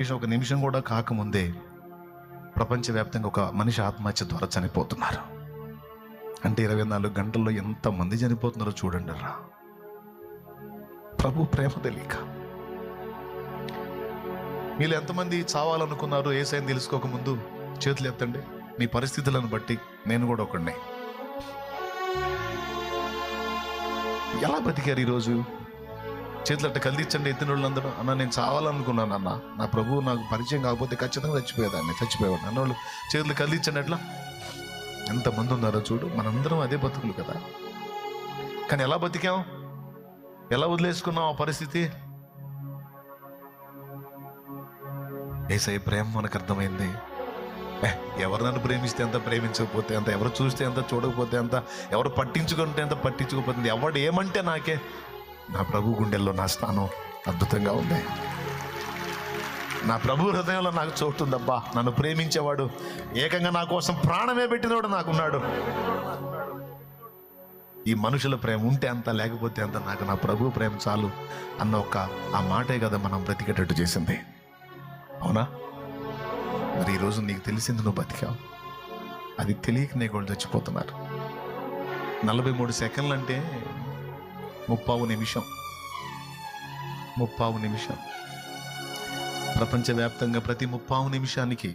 ఒక నిమిషం కూడా కాకముందే ప్రపంచవ్యాప్తంగా ఒక మనిషి ఆత్మహత్య ద్వారా చనిపోతున్నారు. అంటే 24 గంటల్లో ఎంతమంది చనిపోతున్నారో చూడండి రా. ప్రభు ప్రేమ తెలియక మీరు ఎంతమంది చావాలనుకున్నారు యేసయ్యని తెలుసుకోకముందు? చేతులు ఎత్తండి. మీ పరిస్థితులను బట్టి నేను కూడా ఒకడినే. ఎలా బతికారు ఈరోజు? చేతులు అట్ట కదిలించండి ఎత్తిన వాళ్ళందరూ. అన్న నేను చావాలనుకున్నాను అన్న, నా ప్రభువు నాకు పరిచయం కాకపోతే ఖచ్చితంగా చచ్చిపోయేవాడిని అన్నవాళ్ళు చేతులు కదిలించండి. ఎట్లా ఎంతమంది ఉన్నారో చూడు. మనందరం అదే బతుకులు కదా. కానీ ఎలా బతికాం? ఎలా వదిలేసుకున్నాం ఆ పరిస్థితి? యేసయ్య ప్రేమ మనకు అర్థమైంది. ఎవరు నన్ను ప్రేమిస్తే ఎంత, ప్రేమించకపోతే అంత, ఎవరు చూస్తే ఎంత, చూడకపోతే అంత, ఎవరు పట్టించుకుంటే ఎంత, పట్టించుకోకపోతే ఎవడు ఏమంటే నాకే. నా ప్రభు గుండెల్లో నా స్థానం అద్భుతంగా ఉంది. నా ప్రభు హృదయంలో నాకు చోటుందబ్బా. నన్ను ప్రేమించేవాడు, ఏకంగా నా కోసం ప్రాణమే పెట్టినవాడు నాకున్నాడు. ఈ మనుషుల ప్రేమ ఉంటే అంత, లేకపోతే అంత, నాకు నా ప్రభు ప్రేమ చాలు అన్న ఆ మాటే కదా మనం బ్రతికేటట్టు చేసింది. అవునా? మరి ఈరోజు నీకు తెలిసింది, నువ్వు బతికావు. అది తెలియక నీ కూడా చచ్చిపోతున్నారు. 43 సెకండ్లు అంటే 30 నిమిషం. ప్రపంచవ్యాప్తంగా ప్రతి 30 నిమిషానికి,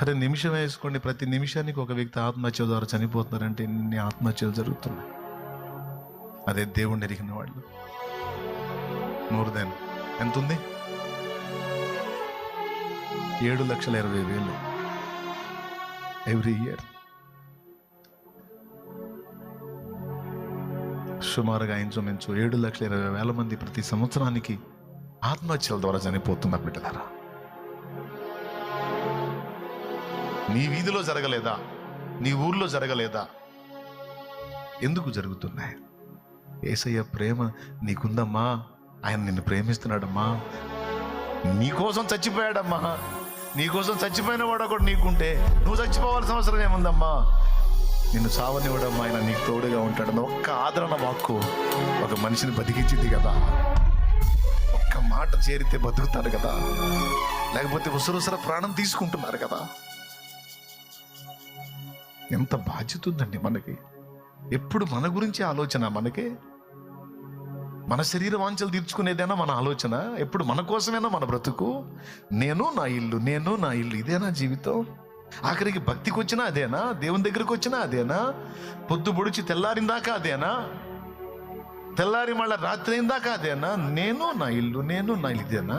అరే నిమిషం వేసుకోండి, ప్రతి నిమిషానికి ఒక వ్యక్తి ఆత్మహత్య ద్వారా చనిపోతున్నారంటే ఎన్ని ఆత్మహత్యలు జరుగుతున్నాయి. అదే దేవుణ్ణి ఎరిగిన వాళ్ళు. మోర్ దెన్ ఎంత ఉంది? 7,20,000 ఎవ్రీ ఇయర్. సుమారుగా ఇంచుమించు 7,20,000 మంది ప్రతి సంవత్సరానికి ఆత్మహత్యల ద్వారా చనిపోతున్నారు. బిడ్డలారా, నీ వీధిలో జరగలేదా? నీ ఊర్లో జరగలేదా? ఎందుకు జరుగుతున్నాయి? యేసయ్య ప్రేమ నీకుందమ్మా. ఆయన నిన్ను ప్రేమిస్తున్నాడమ్మా. నీకోసం చచ్చిపోయాడమ్మా. నీకోసం చచ్చిపోయిన వాడు ఒకడు నీకుంటే నువ్వు చచ్చిపోవాల్సిన అవసరం ఏముందమ్మా? నిన్ను చావనివ్వడమ్మా. ఆయన నీకు తోడుగా ఉంటాడన్న ఒక్క ఆదరణ వాక్కు ఒక మనిషిని బతికించింది కదా. ఒక్క మాట చేరితే బతుకుతారు కదా, లేకపోతే ఉసరుసర ప్రాణం తీసుకుంటున్నారు కదా. ఎంత బాధ్యత ఉందండి మనకి. ఎప్పుడు మన గురించి ఆలోచన మనకే. మన శరీర వాంఛలు తీర్చుకునేదేనా మన ఆలోచన? ఎప్పుడు మన కోసమేనా మన బ్రతుకు? నేను నా ఇల్లు ఇదేనా జీవితం? ఆఖరికి భక్తికి వచ్చినా అదేనా? దేవుని దగ్గరికి వచ్చినా అదేనా? పొద్దు పొడిచి తెల్లారిందాక అదేనా? తెల్లారి మళ్ళీ రాత్రి అయిందాక అదేనా? నేను నా ఇల్లు ఇదేనా?